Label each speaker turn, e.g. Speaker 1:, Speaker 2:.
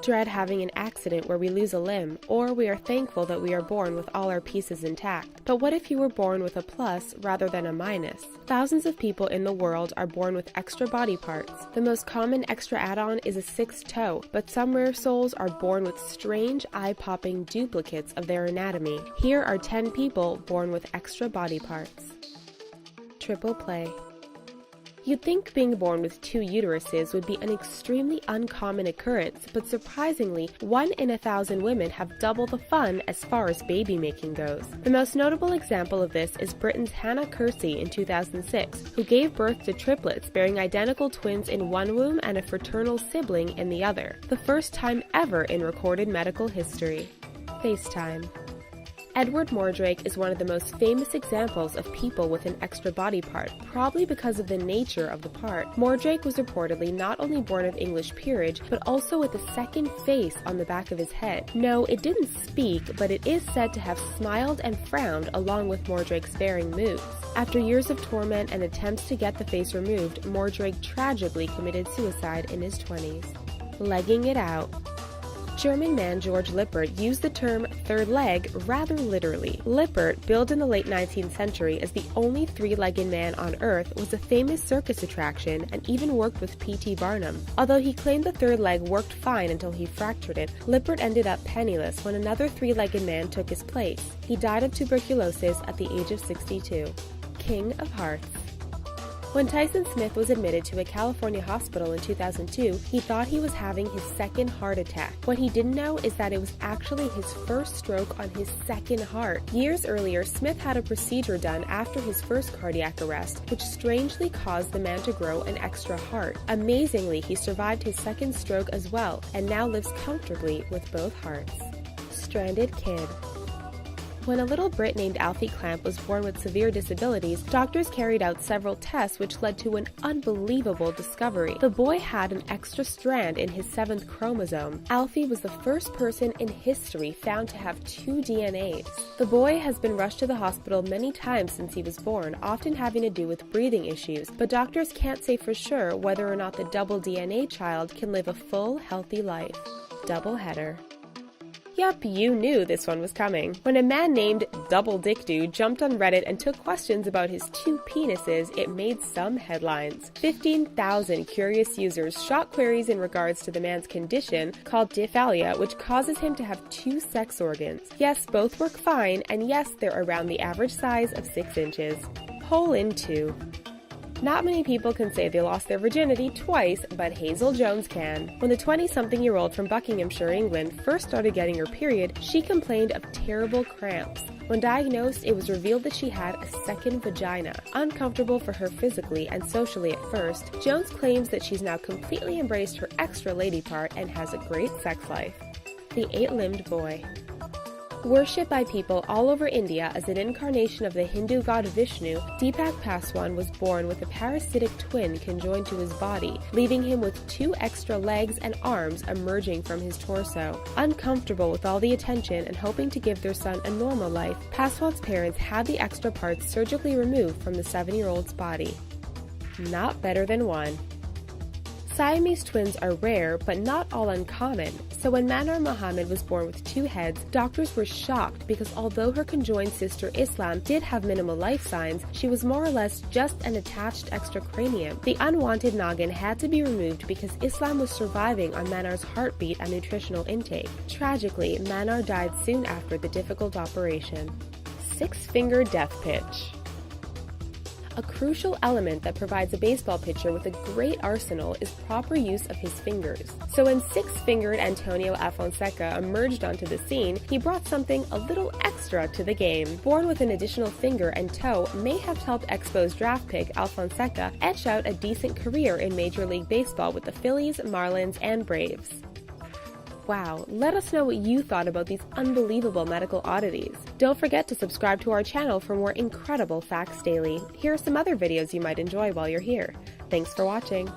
Speaker 1: dread having an accident where we lose a limb, or we are thankful that we are born with all our pieces intact. But what if you were born with a plus rather than a minus? Thousands of people in the world are born with extra body parts. The most common extra add-on is a sixth toe, but some rare souls are born with strange, eye-popping duplicates of their anatomy. Here are 10 people born with extra body parts. Triple play. You'd think being born with 2 uteruses would be an extremely uncommon occurrence, but surprisingly, 1 in 1,000 women have double the fun as far as baby making goes. The most notable example of this is Britain's Hannah Kersey in 2006, who gave birth to triplets bearing identical twins in one womb and a fraternal sibling in the other, the first time ever in recorded medical history. FaceTime. Edward Mordrake is one of the most famous examples of people with an extra body part, probably because of the nature of the part. Mordrake was reportedly not only born of English peerage, but also with a second face on the back of his head. No, it didn't speak, but it is said to have smiled and frowned along with Mordrake's varying moods. After years of torment and attempts to get the face removed, Mordrake tragically committed suicide in his 20s. Legging it out. German man George Lippert used the term third leg rather literally. Lippert, billed in the late 19th century as the only 3-legged man on Earth, was a famous circus attraction and even worked with P.T. Barnum. Although he claimed the third leg worked fine until he fractured it, Lippert ended up penniless when another 3-legged man took his place. He died of tuberculosis at the age of 62. King of Hearts. When Tyson Smith was admitted to a California hospital in 2002, he thought he was having his second heart attack. What he didn't know is that it was actually his first stroke on his second heart. Years earlier, Smith had a procedure done after his first cardiac arrest, which strangely caused the man to grow an extra heart. Amazingly, he survived his second stroke as well, and now lives comfortably with both hearts. Stranded kid. When a little Brit named Alfie Clamp was born with severe disabilities, doctors carried out several tests which led to an unbelievable discovery. The boy had an extra strand in his 7th chromosome. Alfie was the first person in history found to have 2 DNAs. The boy has been rushed to the hospital many times since he was born, often having to do with breathing issues, but doctors can't say for sure whether or not the double DNA child can live a full, healthy life. Doubleheader. Yup, you knew this one was coming. When a man named Double Dick Dude jumped on Reddit and took questions about his 2 penises, it made some headlines. 15,000 curious users shot queries in regards to the man's condition called diphalia, which causes him to have 2 sex organs. Yes, both work fine, and yes, they're around the average size of 6 inches. Hole in 2. Not many people can say they lost their virginity twice, but Hazel Jones can. When the 20-something-year-old from Buckinghamshire, England, first started getting her period, she complained of terrible cramps. When diagnosed, it was revealed that she had a second vagina. Uncomfortable for her physically and socially at first, Jones claims that she's now completely embraced her extra lady part and has a great sex life. The 8-limbed boy. Worshipped by people all over India as an incarnation of the Hindu god Vishnu, Deepak Paswan was born with a parasitic twin conjoined to his body, leaving him with 2 extra legs and arms emerging from his torso. Uncomfortable with all the attention and hoping to give their son a normal life, Paswan's parents had the extra parts surgically removed from the 7-year-old's body. Not better than 1. Siamese twins are rare, but not all uncommon, so when Manar Muhammad was born with 2 heads, doctors were shocked because although her conjoined sister Islam did have minimal life signs, she was more or less just an attached extra cranium. The unwanted noggin had to be removed because Islam was surviving on Manar's heartbeat and nutritional intake. Tragically, Manar died soon after the difficult operation. 6-finger death pitch. A crucial element that provides a baseball pitcher with a great arsenal is proper use of his fingers. So when 6-fingered Antonio Alfonseca emerged onto the scene, he brought something a little extra to the game. Born with an additional finger and toe may have helped Expos draft pick Alfonseca etch out a decent career in Major League Baseball with the Phillies, Marlins, and Braves. Wow, let us know what you thought about these unbelievable medical oddities. Don't forget to subscribe to our channel for more incredible facts daily. Here are some other videos you might enjoy while you're here. Thanks for watching.